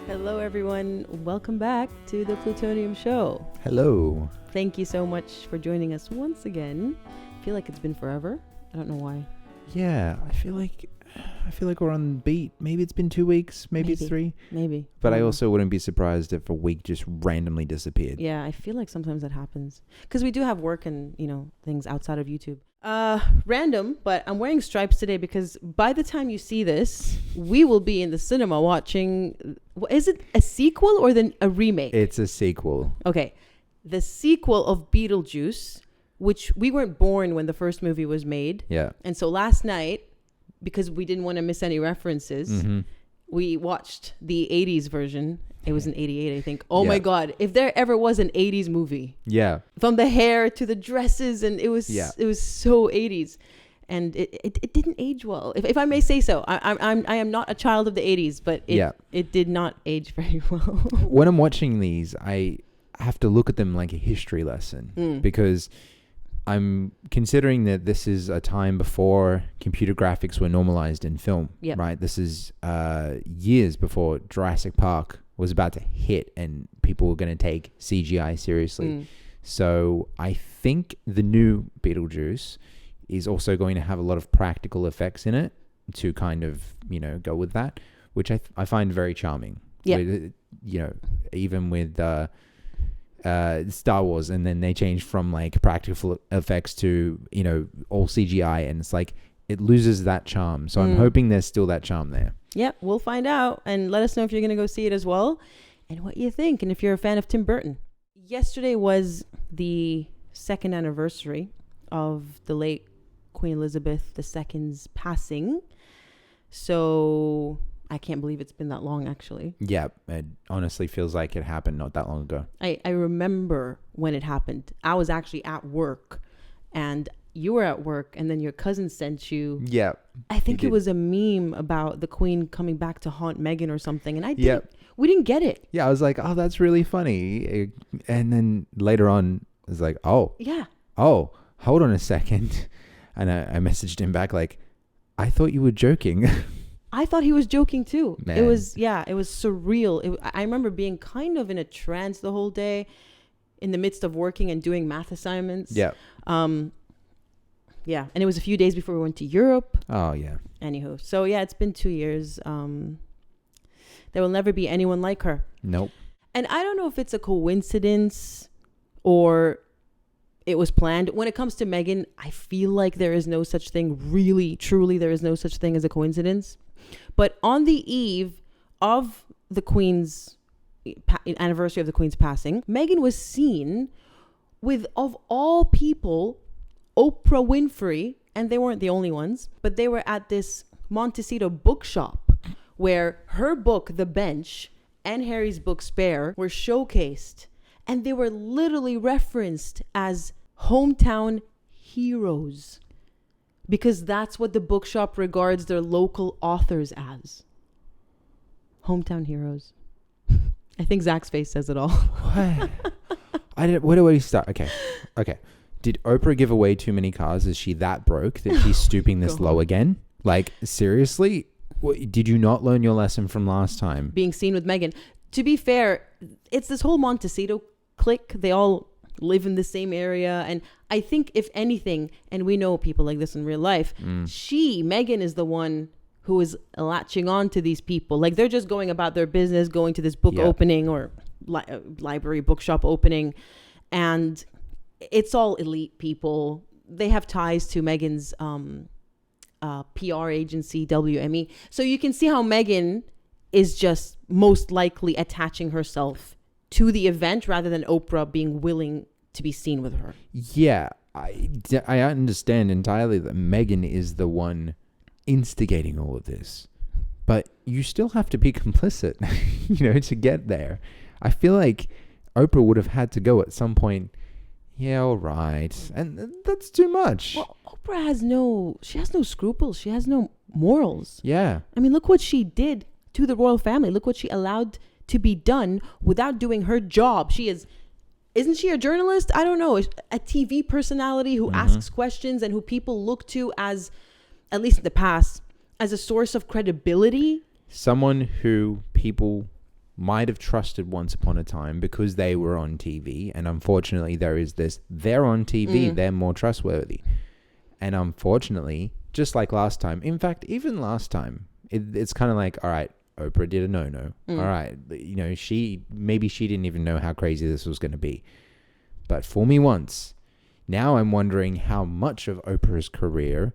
Hello, everyone. Welcome back to the Plutonium Show. Hello. Thank you so much for joining us once again. I feel like it's been forever. I don't know why. Yeah, I feel like we're on beat. Maybe it's been 2 weeks. Maybe it's 3. Maybe. But I also wouldn't be surprised if a week just randomly disappeared. Yeah, I feel like sometimes that happens. Because we do have work and, things outside of YouTube. Random, but I'm wearing stripes today because by the time you see this, we will be in the cinema watching... Is it a sequel or then a remake? It's a sequel. Okay. The sequel of Beetlejuice, which we weren't born when the first movie was made. Yeah. And so last night, because we didn't want to miss any references, we watched the 80s version. It was in 88, I think. Oh my God. If there ever was an 80s movie. Yeah. From the hair to the dresses. And it was so 80s. And it didn't age well. If I may say so. I am not a child of the 80s, but it did not age very well. When I'm watching these, I have to look at them like a history lesson because I'm considering that this is a time before computer graphics were normalized in film, right? This is years before Jurassic Park was about to hit and people were going to take CGI seriously. So I think the new Beetlejuice is also going to have a lot of practical effects in it to kind of, go with that, which I find very charming. Yeah. Even with Star Wars, and then they changed from like practical effects to all CGI, and it's like it loses that charm. So I'm hoping there's still that charm there. Yeah, we'll find out, and let us know if you're going to go see it as well and what you think, and if you're a fan of Tim Burton. Yesterday was the second anniversary of the late Queen Elizabeth II's passing, so I can't believe it's been that long, actually. Yeah, it honestly feels like it happened not that long ago. I remember when it happened. I was actually at work, and you were at work, and then your cousin sent you. Yeah. I think it was a meme about the Queen coming back to haunt Meghan or something, and we didn't get it. Yeah, I was like, oh, that's really funny. And then later on, I was like, oh. Yeah. Oh, hold on a second. And I messaged him back like, I thought you were joking. I thought he was joking too. Man. It was surreal. I remember being kind of in a trance the whole day in the midst of working and doing math assignments. Yeah. Yeah. And it was a few days before we went to Europe. Oh, yeah. Anywho. So, yeah, it's been 2 years. There will never be anyone like her. Nope. And I don't know if it's a coincidence or it was planned. When it comes to Meghan, I feel like there is no such thing. Really, truly, there is no such thing as a coincidence. But on the eve of the Queen's anniversary of the Queen's passing, Meghan was seen with, of all people, Oprah Winfrey, and they weren't the only ones, but they were at this Montecito bookshop where her book, The Bench, and Harry's book, Spare, were showcased. And they were literally referenced as hometown heroes because that's what the bookshop regards their local authors as. Hometown heroes. I think Zach's face says it all. What? Where do we start? Okay. Did Oprah give away too many cars? Is she that broke that she's stooping this low again? Like, seriously? Did you not learn your lesson from last time? Being seen with Meghan. To be fair, it's this whole Montecito clique. They all live in the same area. And I think if anything, and we know people like this in real life, Meghan is the one who is latching on to these people. Like they're just going about their business, going to this book opening or library bookshop opening. And it's all elite people. They have ties to Meghan's PR agency, WME. So you can see how Meghan is just most likely attaching herself to the event rather than Oprah being willing to be seen with her. Yeah, I understand entirely that Meghan is the one instigating all of this, but you still have to be complicit, to get there. I feel like Oprah would have had to go at some point. Yeah, all right. And that's too much. Well, Oprah has no scruples. She has no morals. Yeah. I mean, look what she did to the royal family. Look what she allowed to be done without doing her job. Isn't she a journalist? I don't know. A TV personality who asks questions and who people look to as, at least in the past, as a source of credibility. Someone who people might have trusted once upon a time because they were on TV. And unfortunately, there is this, they're on TV, they're more trustworthy. And unfortunately, just like last time, in fact, even last time, it's kind of like, all right, Oprah did a no-no. All right. You know, maybe she didn't even know how crazy this was going to be. But for me once, now I'm wondering how much of Oprah's career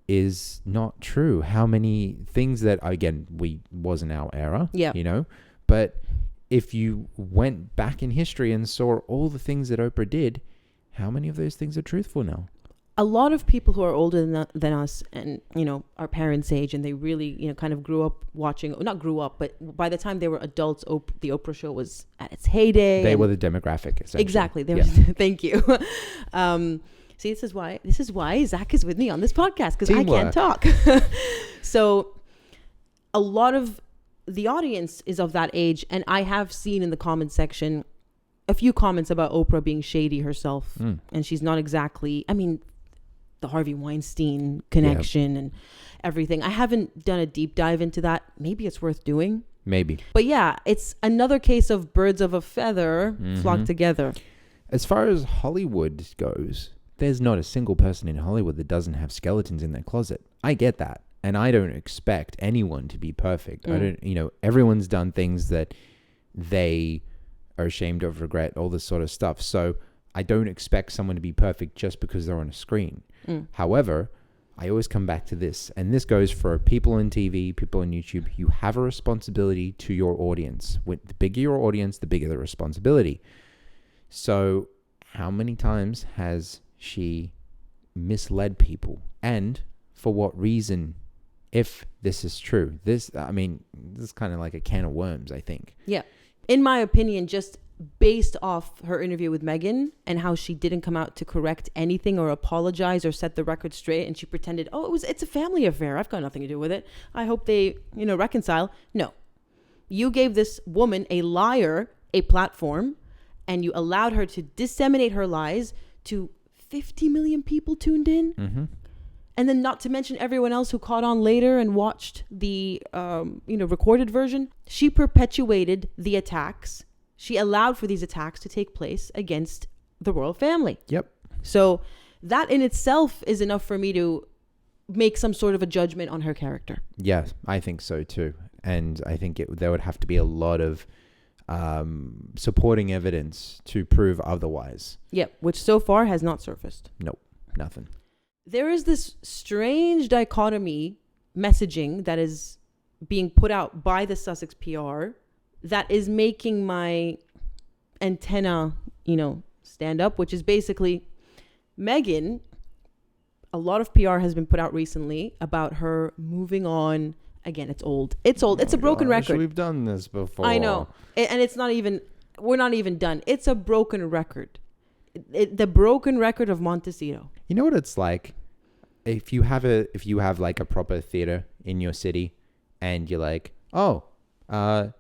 is not true. How many things that, again, wasn't our era, you know, but if you went back in history and saw all the things that Oprah did, how many of those things are truthful now? A lot of people who are older than us and, you know, our parents' age, and they really, you know, kind of grew up watching, not grew up, but by the time they were adults, the Oprah show was at its heyday. They were the demographic, essentially. Exactly. Thank you. See, this is why Zach is with me on this podcast, because I can't talk. So a lot of the audience is of that age, and I have seen in the comment section a few comments about Oprah being shady herself, and she's not exactly, I mean, the Harvey Weinstein connection and everything. I haven't done a deep dive into that. Maybe it's worth doing. Maybe. But yeah, it's another case of birds of a feather flock together. As far as Hollywood goes, there's not a single person in Hollywood that doesn't have skeletons in their closet. I get that. And I don't expect anyone to be perfect. I don't, you know, everyone's done things that they are ashamed of, regret, all this sort of stuff. So I don't expect someone to be perfect just because they're on a screen. However, I always come back to this, and this goes for people on TV, people on YouTube. You have a responsibility to your audience. The bigger your audience, the bigger the responsibility. So how many times has she misled people? And for what reason, if this is true? This is kind of like a can of worms, I think. Yeah. In my opinion, just based off her interview with Meghan and how she didn't come out to correct anything or apologize or set the record straight, and she pretended, it's a family affair, I've got nothing to do with it, I hope they, you know, reconcile. No, you gave this woman, a liar, a platform, and you allowed her to disseminate her lies to 50 million people tuned in. And then not to mention everyone else who caught on later and watched the recorded version. She perpetuated the attacks. She allowed for these attacks to take place against the royal family. Yep. So that in itself is enough for me to make some sort of a judgment on her character. Yeah, I think so too. And I think there would have to be a lot of supporting evidence to prove otherwise. Yep, which so far has not surfaced. Nope, nothing. There is this strange dichotomy messaging that is being put out by the Sussex PR that is making my antenna, stand up, which is basically Meghan. A lot of PR has been put out recently about her moving on. Again, it's old. It's a broken record. We've done this before. I know. And it's not even, we're not even done. It's a broken record. The broken record of Montecito. You know what it's like? If you have like a proper theater in your city and you're like, a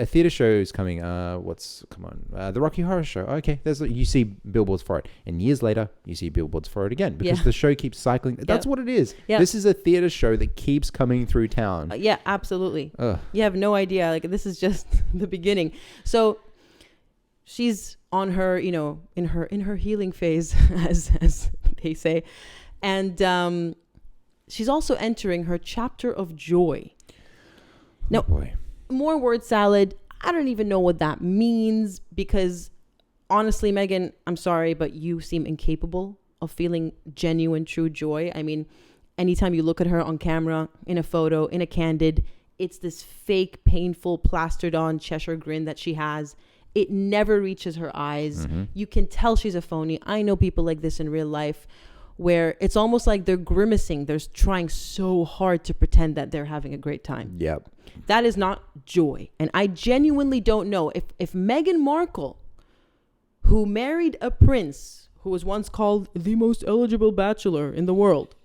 theater show is coming. The Rocky Horror Show. Okay, you see billboards for it, and years later you see billboards for it again because the show keeps cycling. That's what it is. Yep. This is a theater show that keeps coming through town. Yeah, absolutely. Ugh. You have no idea. Like, this is just the beginning. So she's on her, in her healing phase, as they say, and she's also entering her chapter of joy. Now, more word salad. I don't even know what that means because honestly, Meghan, I'm sorry, but you seem incapable of feeling genuine, true joy. I mean, anytime you look at her on camera, in a photo, in a candid, it's this fake, painful, plastered on Cheshire grin that she has. It never reaches her eyes. Mm-hmm. You can tell she's a phony. I know people like this in real life where it's almost like they're grimacing. They're trying so hard to pretend that they're having a great time. Yep. That is not joy. And I genuinely don't know if Meghan Markle, who married a prince who was once called the most eligible bachelor in the world,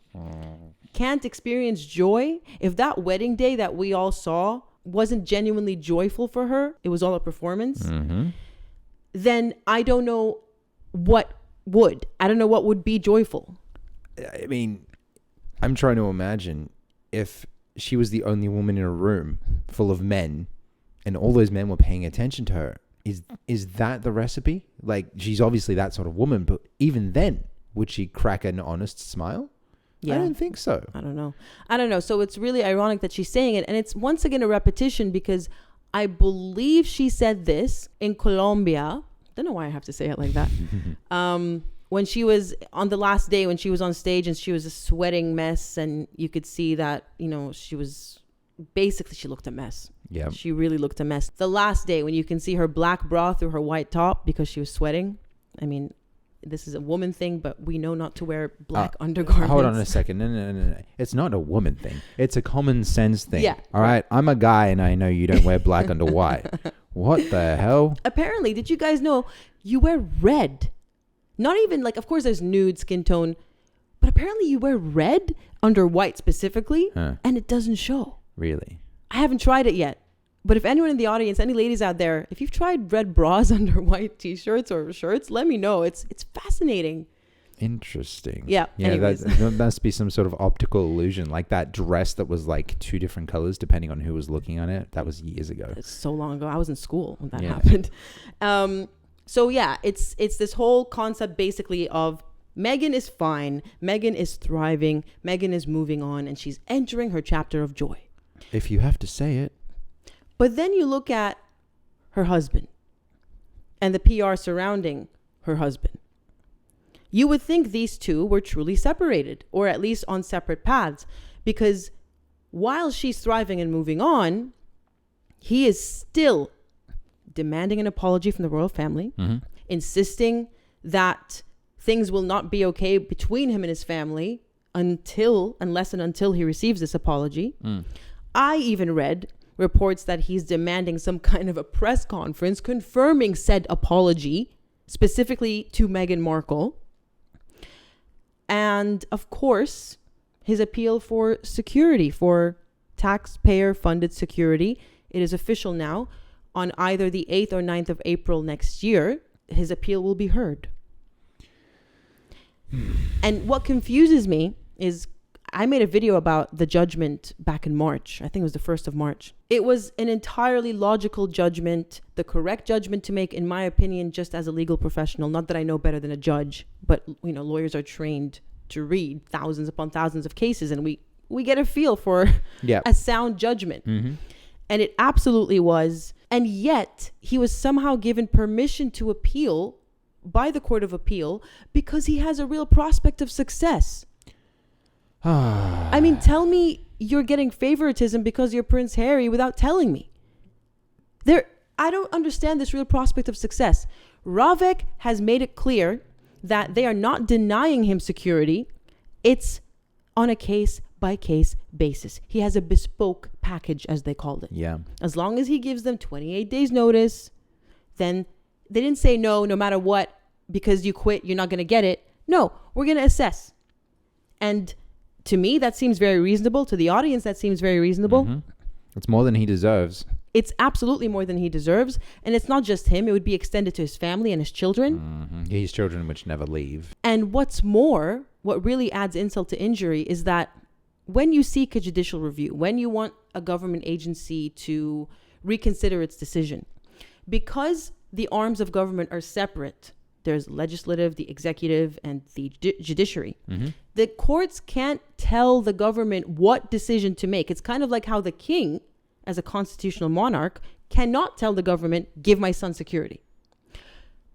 can't experience joy, if that wedding day that we all saw wasn't genuinely joyful for her, it was all a performance, then I don't know what would. I don't know what would be joyful. I mean, I'm trying to imagine if she was the only woman in a room full of men and all those men were paying attention to her. Is that the recipe? Like, she's obviously that sort of woman, but even then, would she crack an honest smile? Yeah. I don't think so. I don't know. So it's really ironic that she's saying it. And it's once again a repetition, because I believe she said this in Colombia. Don't know why I have to say it like that. When she was on the last day, when she was on stage and she was a sweating mess, and you could see that, she looked a mess. Yeah. She really looked a mess. The last day, when you can see her black bra through her white top because she was sweating. I mean, this is a woman thing, but we know not to wear black undergarments. Hold on a second. No. It's not a woman thing. It's a common sense thing. Yeah. All right. I'm a guy and I know you don't wear black under white. What the hell? Apparently, did you guys know you wear red? Not even of course there's nude skin tone, but apparently you wear red under white specifically, and it doesn't show. Really? I haven't tried it yet. But if anyone in the audience, any ladies out there, if you've tried red bras under white t-shirts or shirts, let me know. It's fascinating. Interesting. Yeah. That must be some sort of optical illusion, like that dress that was like two different colors depending on who was looking at it. That was years ago. It's so long ago. I was in school when that happened. So yeah, it's this whole concept basically of Meghan is fine, Meghan is thriving, Meghan is moving on, and she's entering her chapter of joy. If you have to say it. But then you look at her husband and the PR surrounding her husband. You would think these two were truly separated, or at least on separate paths, because while she's thriving and moving on, he is still demanding an apology from the royal family, insisting that things will not be okay between him and his family unless and until he receives this apology. I even read reports that he's demanding some kind of a press conference confirming said apology, specifically to Meghan Markle. And of course, his appeal for security, for taxpayer-funded security. It is official now. On either the 8th or 9th of April next year, his appeal will be heard. And what confuses me is I made a video about the judgment back in March. I think it was the 1st of March. It was an entirely logical judgment, the correct judgment to make, in my opinion, just as a legal professional. Not that I know better than a judge, but lawyers are trained to read thousands upon thousands of cases, and we get a feel for a sound judgment. And it absolutely was. And yet he was somehow given permission to appeal by the Court of Appeal because he has a real prospect of success. I mean, tell me you're getting favoritism because you're Prince Harry without telling me. I don't understand this real prospect of success. Ravek has made it clear that they are not denying him security. It's on a case-by-case basis. He has a bespoke package, as they called it. Yeah. As long as he gives them 28 days notice, then they didn't say no matter what, because you quit, you're not going to get it. No, we're going to assess. And to me, that seems very reasonable. To the audience, that seems very reasonable. It's more than he deserves. It's absolutely more than he deserves. And it's not just him. It would be extended to his family and his children. His children, which never leave. And what's more, what really adds insult to injury is that when you seek a judicial review, when you want a government agency to reconsider its decision, because the arms of government are separate, there's legislative, the executive, and the judiciary. The courts can't tell the government what decision to make. It's kind of like how the king, as a constitutional monarch, cannot tell the government, give my son security.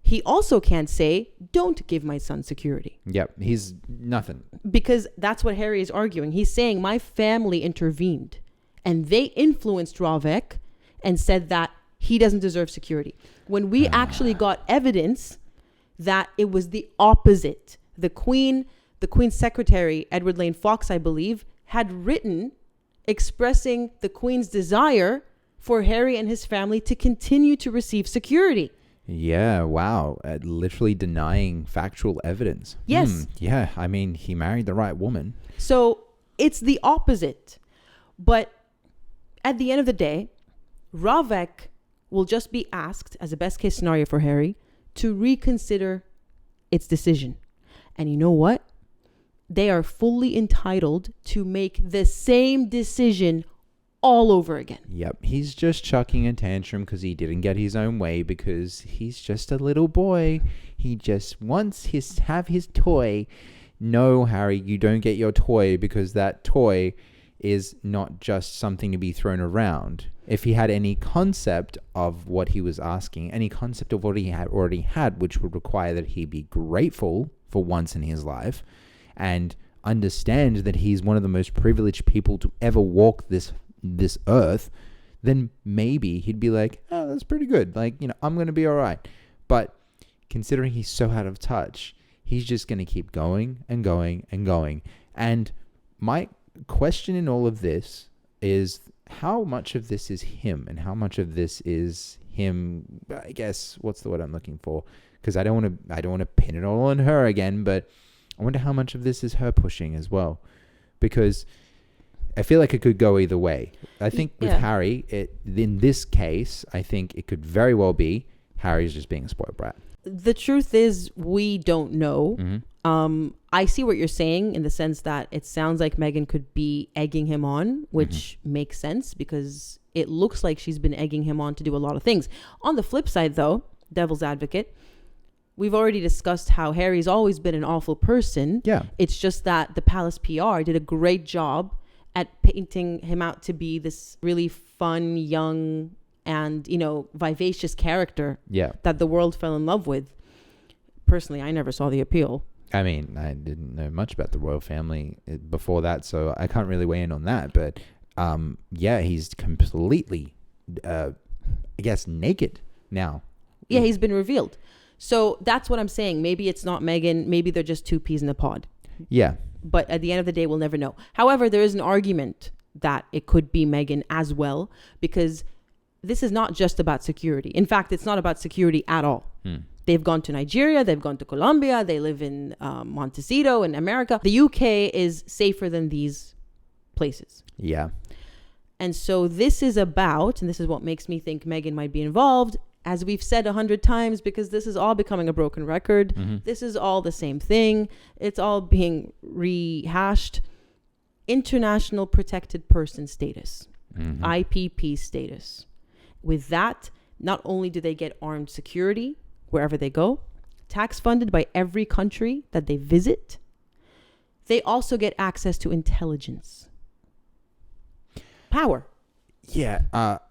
He also can't say, don't give my son security. Yep, he's nothing. Because that's what Harry is arguing. He's saying my family intervened and they influenced Ravek and said that he doesn't deserve security. When we actually got evidence that it was the opposite. The Queen's secretary, Edward Lane Fox, I believe, had written expressing the Queen's desire for Harry and his family to continue to receive security. Yeah, wow. Literally denying factual evidence. Yes. Yeah, I mean, he married the right woman. So it's the opposite. But at the end of the day, Ravek will just be asked, as a best case scenario for Harry, to reconsider its decision. And you know what? They are fully entitled to make the same decision all over again. Yep. He's just chucking a tantrum because he didn't get his own way, because he's just a little boy. He just wants have his toy. No, Harry, you don't get your toy, because that toy is not just something to be thrown around. If he had any concept of what he was asking, any concept of what he had already had, which would require that he be grateful for once in his life and understand that he's one of the most privileged people to ever walk this earth, then maybe he'd be like, oh, that's pretty good. Like, I'm going to be all right. But considering he's so out of touch, he's just going to keep going and going and going. And my question in all of this is, how much of this is him and how much of this is him? I guess, what's the word I'm looking for? Because I don't want to pin it all on her again, but I wonder how much of this is her pushing as well, because I feel like it could go either way. I think with Harry, in this case, I think it could very well be Harry's just being a spoiled brat. The truth is, we don't know. Mm-hmm. I see what you're saying in the sense that it sounds like Meghan could be egging him on, which makes sense because it looks like she's been egging him on to do a lot of things. On the flip side, though, devil's advocate, we've already discussed how Harry's always been an awful person. Yeah. It's just that the Palace PR did a great job at painting him out to be this really fun, young, and, vivacious character that the world fell in love with. Personally, I never saw the appeal. I mean, I didn't know much about the royal family before that, so I can't really weigh in on that. But he's completely, naked now. Yeah, he's been revealed. So that's what I'm saying. Maybe it's not Meghan. Maybe they're just two peas in a pod. Yeah. But at the end of the day, we'll never know. However, there is an argument that it could be Meghan as well, because this is not just about security. In fact, it's not about security at all. They've gone to Nigeria. They've gone to Colombia. They live in Montecito in America. The UK is safer than these places. Yeah. And so this is about, and this is what makes me think Meghan might be involved, as we've said 100 times, because this is all becoming a broken record. This is all the same thing. It's all being rehashed. International Protected Person status, IPP status. With that, not only do they get armed security wherever they go, tax funded by every country that they visit, they also get access to intelligence. Power. Yeah.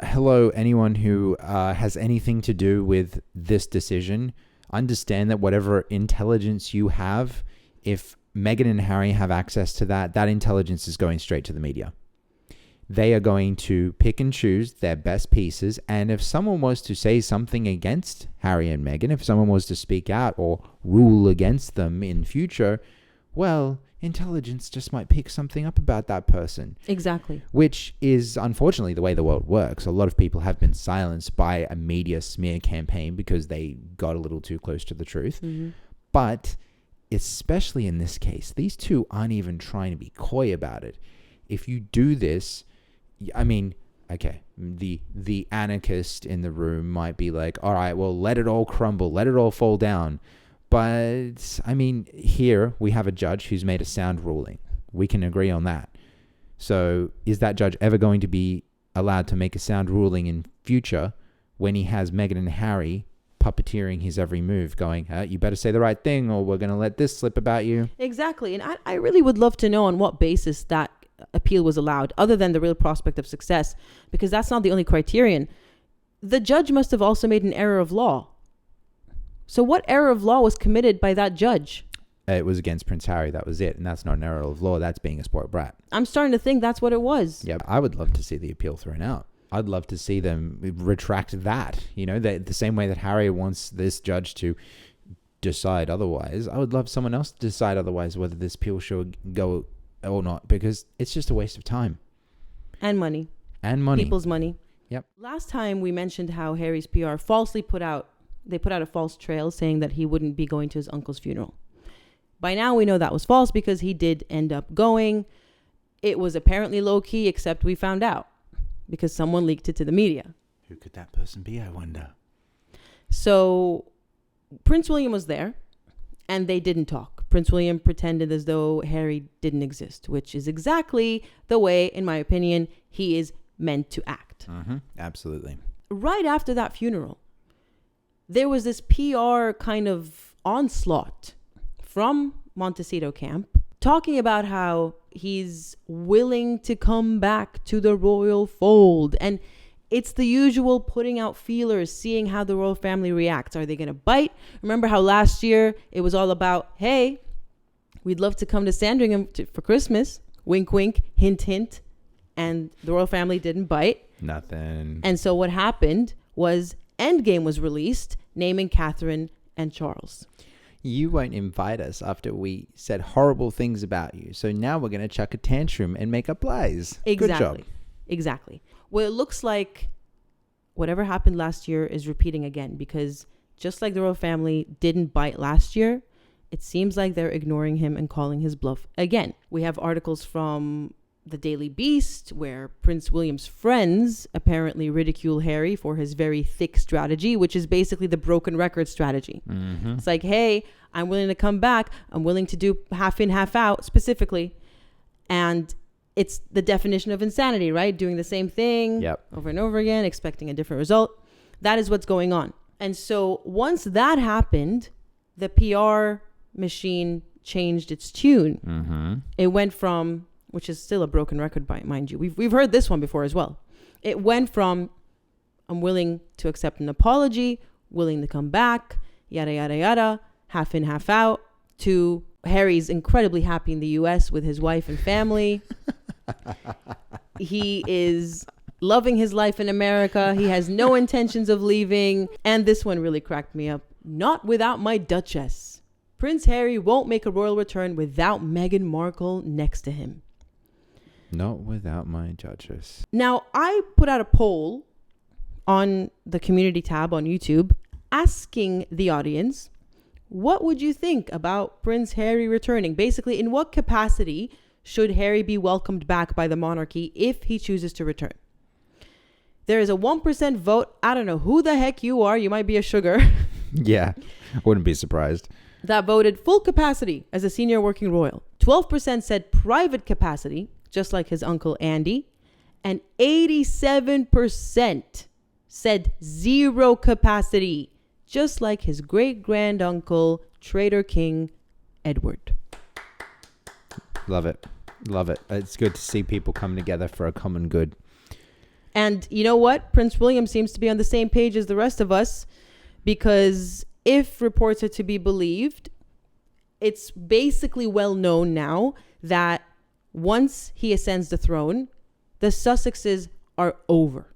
Hello, anyone who has anything to do with this decision. Understand that whatever intelligence you have, if Meghan and Harry have access to that intelligence is going straight to the media. They are going to pick and choose their best pieces. And if someone was to say something against Harry and Meghan, if someone was to speak out or rule against them in future, well, intelligence just might pick something up about that person. Exactly. Which is unfortunately the way the world works. A lot of people have been silenced by a media smear campaign because they got a little too close to the truth. But especially in this case, these two aren't even trying to be coy about it. If you do this, I mean, okay, the anarchist in the room might be like, all right, well, let it all crumble, let it all fall down. But, I mean, here we have a judge who's made a sound ruling. We can agree on that. So is that judge ever going to be allowed to make a sound ruling in future when he has Meghan and Harry puppeteering his every move, going, you better say the right thing or we're going to let this slip about you? Exactly. And I really would love to know on what basis that appeal was allowed, other than the real prospect of success, because that's not the only criterion. The judge must have also made an error of law. So what error of law was committed by that judge? It was against Prince Harry. That was it. And that's not an error of law. That's being a spoiled brat. I'm starting to think that's what it was. Yeah, I would love to see the appeal thrown out. I'd love to see them retract that. The same way that Harry wants this judge to decide otherwise, I would love someone else to decide otherwise whether this appeal should go or not, because it's just a waste of time. And money. People's money. Yep. Last time we mentioned how Harry's PR falsely put out a false trail saying that he wouldn't be going to his uncle's funeral. By now we know that was false because he did end up going. It was apparently low-key, except we found out because someone leaked it to the media. Who could that person be, I wonder? So Prince William was there and they didn't talk. Prince William pretended as though Harry didn't exist, which is exactly the way, in my opinion, he is meant to act. Absolutely. Right after that funeral, there was this PR kind of onslaught from Montecito camp talking about how he's willing to come back to the royal fold. And it's the usual putting out feelers, seeing how the royal family reacts. Are they going to bite? Remember how last year it was all about, hey, we'd love to come to Sandringham for Christmas. Wink, wink, hint, hint. And the royal family didn't bite. Nothing. And so what happened was Endgame was released, naming Catherine and Charles. You won't invite us after we said horrible things about you. So now we're going to chuck a tantrum and make up lies. Exactly. Good job. Exactly. Well, it looks like whatever happened last year is repeating again, because just like the royal family didn't bite last year, it seems like they're ignoring him and calling his bluff again. We have articles from the Daily Beast where Prince William's friends apparently ridicule Harry for his very thick strategy, which is basically the broken record strategy. It's like, hey, I'm willing to come back. I'm willing to do half in, half out specifically. And it's the definition of insanity, right? Doing the same thing over and over again, expecting a different result. That is what's going on. And so once that happened, the PR machine changed its tune. It went from, which is still a broken record, mind you. We've heard this one before as well. It went from, I'm willing to accept an apology, willing to come back, yada, yada, yada, half in, half out, to Harry's incredibly happy in the US with his wife and family. He is loving his life in America. He has no intentions of leaving. And this one really cracked me up. Not without my Duchess. Prince Harry won't make a royal return without Meghan Markle next to him. Not without my Duchess. Now, I put out a poll on the community tab on YouTube asking the audience, what would you think about Prince Harry returning? Basically, in what capacity should Harry be welcomed back by the monarchy if he chooses to return? There is a 1% vote. I don't know who the heck you are. You might be a sugar. Yeah, I wouldn't be surprised. That voted full capacity as a senior working royal. 12% said private capacity, just like his uncle Andy. And 87% said zero capacity, just like his great-granduncle, Traitor King Edward. Love it. Love it. It's good to see people come together for a common good. And you know what? Prince William seems to be on the same page as the rest of us, because if reports are to be believed, it's basically well known now that once he ascends the throne, the Sussexes are over.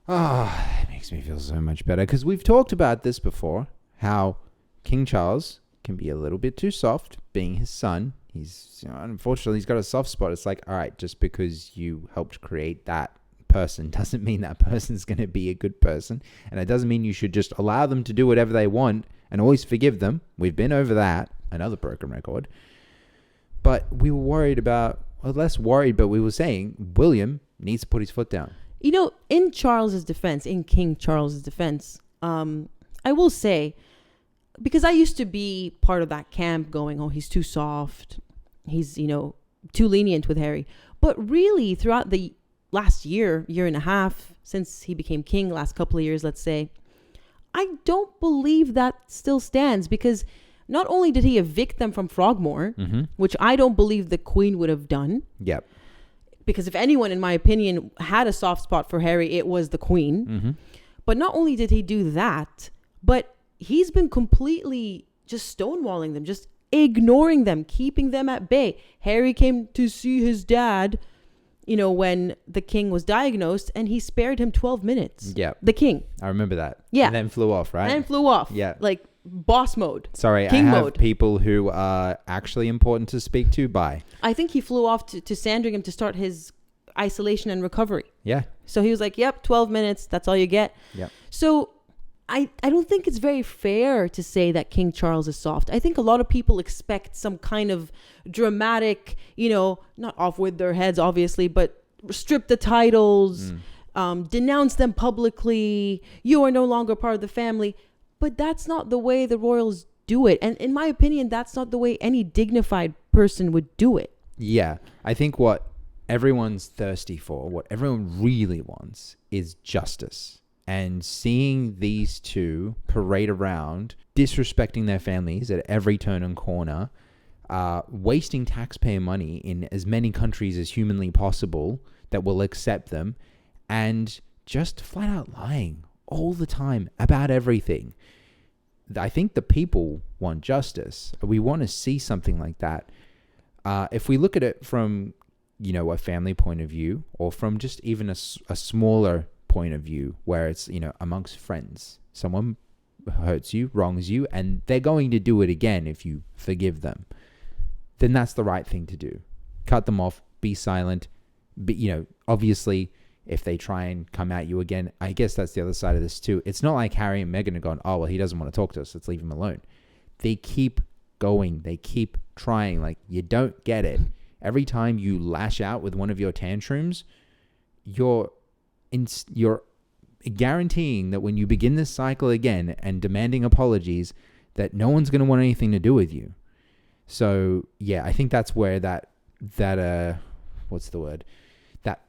It makes me feel so much better, because we've talked about this before, how King Charles can be a little bit too soft, being his son. He's, unfortunately, he's got a soft spot. It's like, all right, just because you helped create that person doesn't mean that person's going to be a good person. And it doesn't mean you should just allow them to do whatever they want and always forgive them. We've been over that. Another broken record. But we were worried about, well, less worried, but we were saying William needs to put his foot down. You know, in Charles's defense, in King Charles's defense, I will say, because I used to be part of that camp going, oh, he's too soft. He's, too lenient with Harry. But really, throughout the last year and a half, since he became king, last couple of years, let's say, I don't believe that still stands, because not only did he evict them from Frogmore, which I don't believe the Queen would have done. Yep. Because if anyone, in my opinion, had a soft spot for Harry, it was the Queen. But not only did he do that, but he's been completely just stonewalling them, just ignoring them, keeping them at bay. Harry came to see his dad, when the king was diagnosed, and he spared him 12 minutes. Yeah. The king. I remember that. Yeah. And then flew off, right? And flew off. Yeah. Like boss mode. Sorry, King I have mode. people who are actually important to speak to. Bye. I think he flew off to Sandringham to start his isolation and recovery. Yeah. So he was like, yep, 12 minutes. That's all you get. Yep. So I don't think it's very fair to say that King Charles is soft. I think a lot of people expect some kind of dramatic, not off with their heads, obviously, but strip the titles, denounce them publicly. You are no longer part of the family. But that's not the way the royals do it. And in my opinion, that's not the way any dignified person would do it. Yeah. I think what everyone's thirsty for, what everyone really wants is justice. And seeing these two parade around, disrespecting their families at every turn and corner, wasting taxpayer money in as many countries as humanly possible that will accept them, and just flat out lying all the time about everything. I think the people want justice. We want to see something like that. If we look at it from, a family point of view, or from just even a smaller point of view, where it's, amongst friends, someone hurts you, wrongs you, and they're going to do it again if you forgive them, then that's the right thing to do. Cut them off, be silent. But, obviously, if they try and come at you again, I guess that's the other side of this too. It's not like Harry and Meghan are going, oh, well, he doesn't want to talk to us, let's leave him alone. They keep going. They keep trying. Like, you don't get it. Every time you lash out with one of your tantrums, you're guaranteeing that when you begin this cycle again and demanding apologies, that no one's going to want anything to do with you. So, yeah, I think that's where that what's the word? That,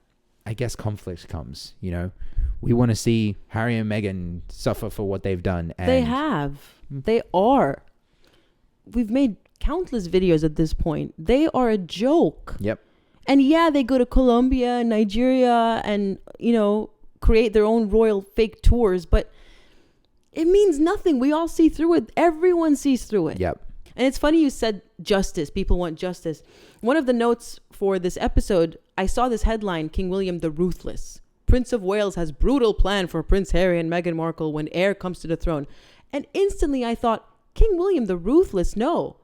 I guess, conflict comes, We want to see Harry and Meghan suffer for what they've done. And they have. They are. We've made countless videos at this point. They are a joke. Yep. And yeah, they go to Colombia, Nigeria, and, create their own royal fake tours, but it means nothing. We all see through it. Everyone sees through it. Yep. And it's funny you said justice. People want justice. One of the notes for this episode, I saw this headline, King William the Ruthless. Prince of Wales has brutal plan for Prince Harry and Meghan Markle when heir comes to the throne. And instantly I thought, King William the Ruthless? No.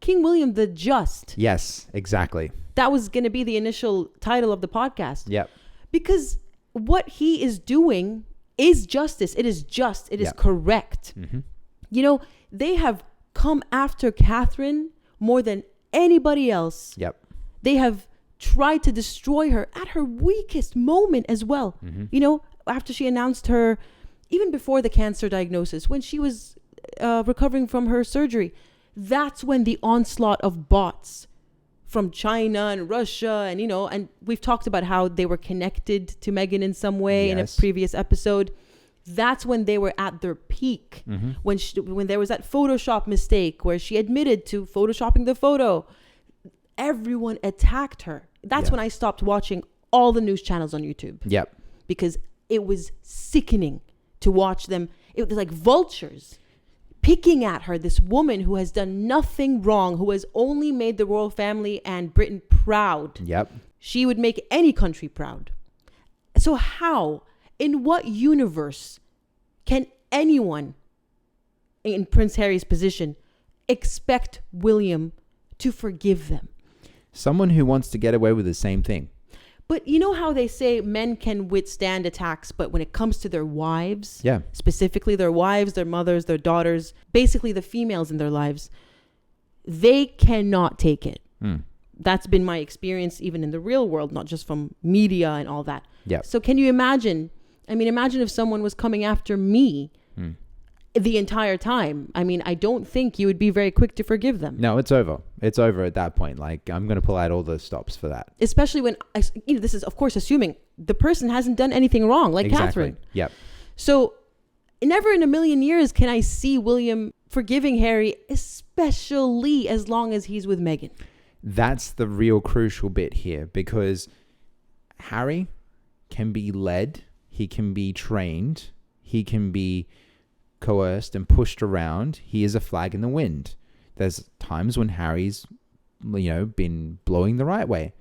King William the Just. Yes, exactly. That was going to be the initial title of the podcast. Yep. Because what he is doing is justice. It is just. It is correct. Mm-hmm. They have come after Catherine more than anybody else. Yep. They have tried to destroy her at her weakest moment as well. Mm-hmm. After she announced her, even before the cancer diagnosis, when she was recovering from her surgery, that's when the onslaught of bots from China and Russia and we've talked about how they were connected to Meghan in some way in a previous episode. That's when they were at their peak. Mm-hmm. When there was that Photoshop mistake where she admitted to Photoshopping the photo, everyone attacked her. That's when I stopped watching all the news channels on YouTube. Yep. Because it was sickening to watch them. It was like vultures picking at her, this woman who has done nothing wrong, who has only made the royal family and Britain proud. Yep. She would make any country proud. So how, in what universe can anyone in Prince Harry's position expect William to forgive them? Someone who wants to get away with the same thing. But you know how they say men can withstand attacks, but when it comes to their wives, specifically their wives, their mothers, their daughters, basically the females in their lives, they cannot take it. That's been my experience even in the real world, not just from media and all that. So can you imagine? Imagine if someone was coming after me the entire time. I don't think you would be very quick to forgive them. No, it's over. It's over at that point. Like, I'm going to pull out all the stops for that. Especially when, this is, of course, assuming the person hasn't done anything wrong, like Catherine. Yep. So never in a million years can I see William forgiving Harry, especially as long as he's with Meghan. That's the real crucial bit here, because Harry can be led, he can be trained, he can be coerced and pushed around. He is a flag in the wind. There's times when Harry's, been blowing the right way,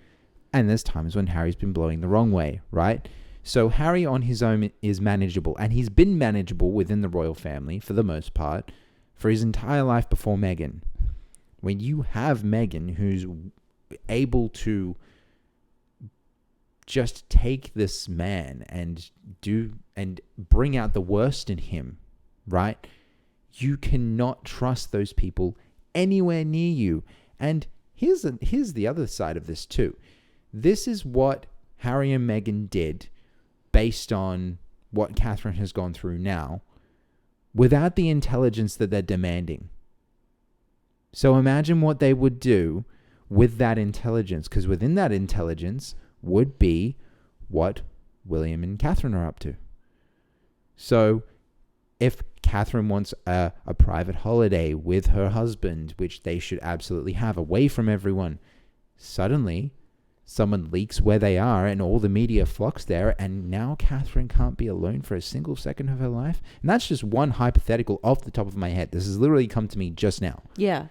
and there's times when Harry's been blowing the wrong way, right? So Harry on his own is manageable, and he's been manageable within the royal family for the most part for his entire life before Meghan. When you have Meghan, who's able to just take this man and bring out the worst in him, right? You cannot trust those people anywhere near you. And here's the other side of this too. This is what Harry and Meghan did based on what Catherine has gone through now, without the intelligence that they're demanding. So imagine what they would do with that intelligence, because within that intelligence would be what William and Catherine are up to. So if Catherine wants a private holiday with her husband, which they should absolutely have away from everyone, suddenly someone leaks where they are and all the media flocks there, and now Catherine can't be alone for a single second of her life. And that's just one hypothetical off the top of my head. This has literally come to me just now. Yeah.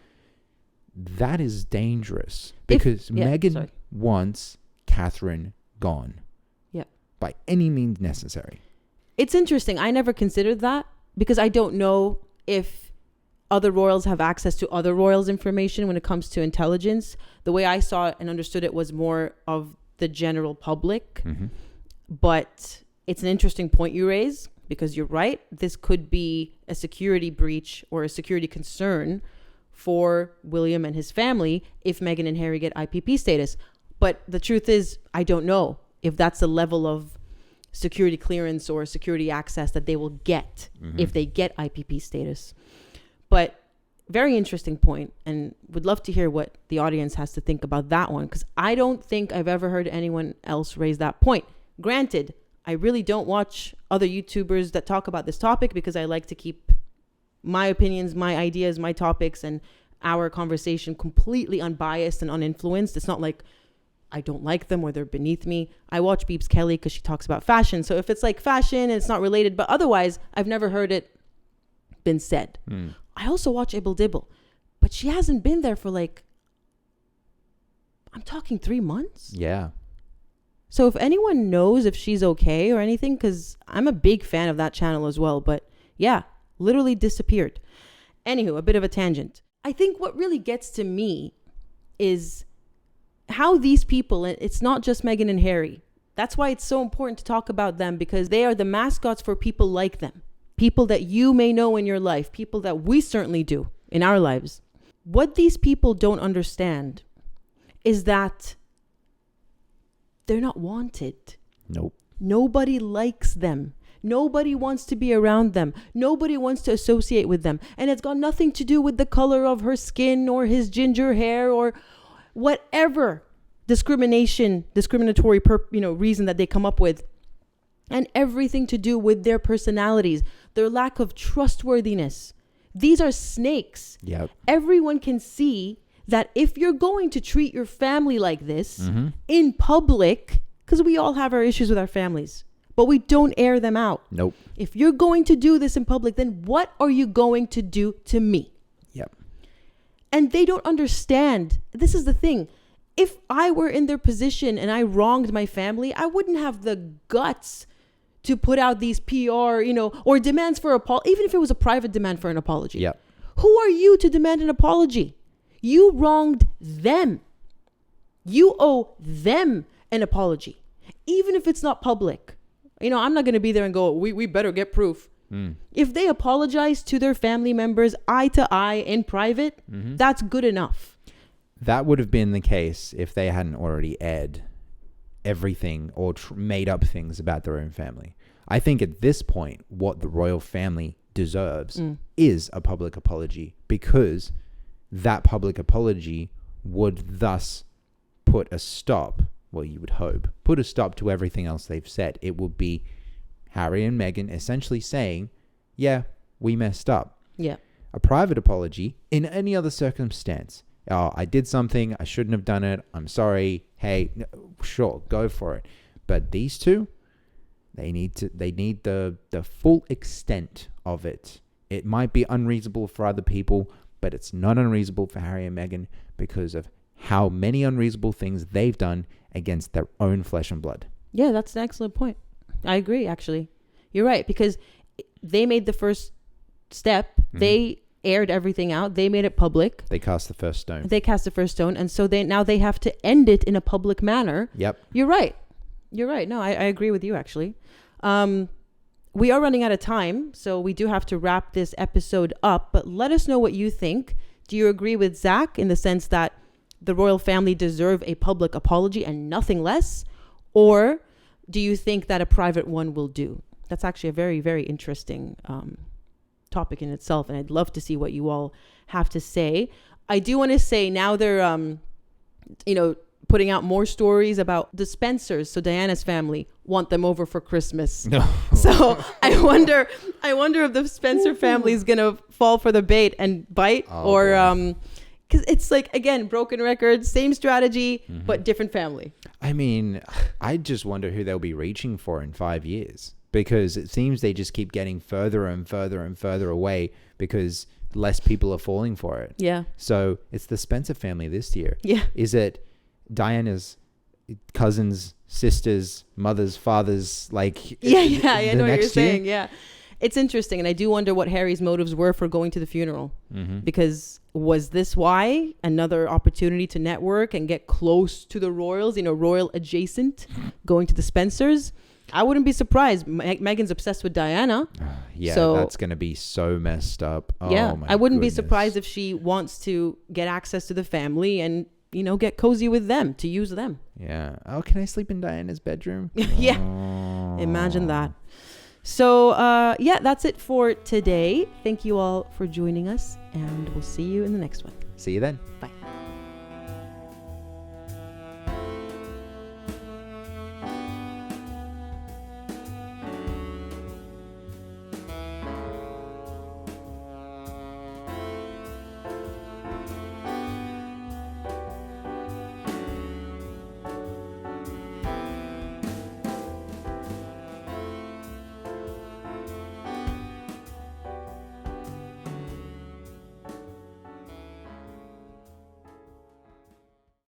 That is dangerous because Meghan wants Catherine gone. Yeah. By any means necessary. It's interesting. I never considered that because I don't know if other royals have access to other royals' information when it comes to intelligence. The way I saw it and understood it was more of the general public. Mm-hmm. But it's an interesting point you raise because you're right. This could be a security breach or a security concern for William and his family if Meghan and Harry get IPP status. But the truth is, I don't know if that's the level of security clearance or security access that they will get if they get IPP status. But very interesting point, and would love to hear what the audience has to think about that one, because I don't think I've ever heard anyone else raise that point. Granted, I really don't watch other YouTubers that talk about this topic because I like to keep my opinions, my ideas, my topics, and our conversation completely unbiased and uninfluenced. It's not like I don't like them or they're beneath me. I watch Beeps Kelly because she talks about fashion. So if it's like fashion and it's not related, but otherwise, I've never heard it been said. I also watch Ibble Dibble, but she hasn't been there for I'm talking 3 months. Yeah. So if anyone knows if she's okay or anything, because I'm a big fan of that channel as well, but yeah, literally disappeared. Anywho, a bit of a tangent. I think what really gets to me is how these people, it's not just Meghan and Harry. That's why it's so important to talk about them, because they are the mascots for people like them. People that you may know in your life, people that we certainly do in our lives. What these people don't understand is that they're not wanted. Nope. Nobody likes them. Nobody wants to be around them. Nobody wants to associate with them. And it's got nothing to do with the color of her skin or his ginger hair or whatever discriminatory reason that they come up with. And everything to do with their personalities, their lack of trustworthiness. These are snakes. Yep. Everyone can see that if you're going to treat your family like this in public, because we all have our issues with our families, but we don't air them out. Nope. If you're going to do this in public, then what are you going to do to me? Yep. And they don't understand. This is the thing. If I were in their position and I wronged my family, I wouldn't have the guts to put out these PR, or demands for apology, even if it was a private demand for an apology. Yep. Who are you to demand an apology? You wronged them. You owe them an apology, even if it's not public. I'm not going to be there and go, we better get proof. If they apologize to their family members eye to eye in private, that's good enough. That would have been the case if they hadn't already aired everything or made up things about their own family. I think at this point, what the royal family deserves is a public apology, because that public apology would thus put a stop, well, you would hope, put a stop to everything else they've said. It would be Harry and Meghan essentially saying, yeah, we messed up. Yeah. A private apology in any other circumstance. Oh, I did something. I shouldn't have done it. I'm sorry. Hey, sure, go for it. But these two, they need the full extent of it. It might be unreasonable for other people, but it's not unreasonable for Harry and Meghan because of how many unreasonable things they've done against their own flesh and blood. Yeah, that's an excellent point. I agree, actually. You're right, because they made the first step. They aired everything out. They made it public. They cast the first stone. And so they have to end it in a public manner. Yep. You're right. No, I agree with you, actually. We are running out of time, so we do have to wrap this episode up, but let us know what you think. Do you agree with Zach in the sense that the royal family deserve a public apology and nothing less? Or do you think that a private one will do? That's actually a very, very interesting topic in itself, and I'd love to see what you all have to say. I do want to say now they're, putting out more stories about the Spencers. So Diana's family want them over for Christmas. No. So I wonder if the Spencer family is going to fall for the bait and bite because it's like, again, broken record, same strategy, but different family. I mean, I just wonder who they'll be reaching for in 5 years, because it seems they just keep getting further and further and further away because less people are falling for it. Yeah. So it's the Spencer family this year. Yeah. Is it Diana's cousins, sisters, mothers, fathers? Like, yeah, I know what you're saying. Yeah. It's interesting. And I do wonder what Harry's motives were for going to the funeral. Because was this why? Another opportunity to network and get close to the royals, royal adjacent, going to the Spencers? I wouldn't be surprised. Meghan's obsessed with Diana. Yeah, so, that's going to be so messed up. Yeah, oh, my I wouldn't goodness. be surprised if she wants to get access to the family and, get cozy with them, to use them. Yeah. Oh, can I sleep in Diana's bedroom? Yeah. Oh. Imagine that. So, that's it for today. Thank you all for joining us, and we'll see you in the next one. See you then. Bye.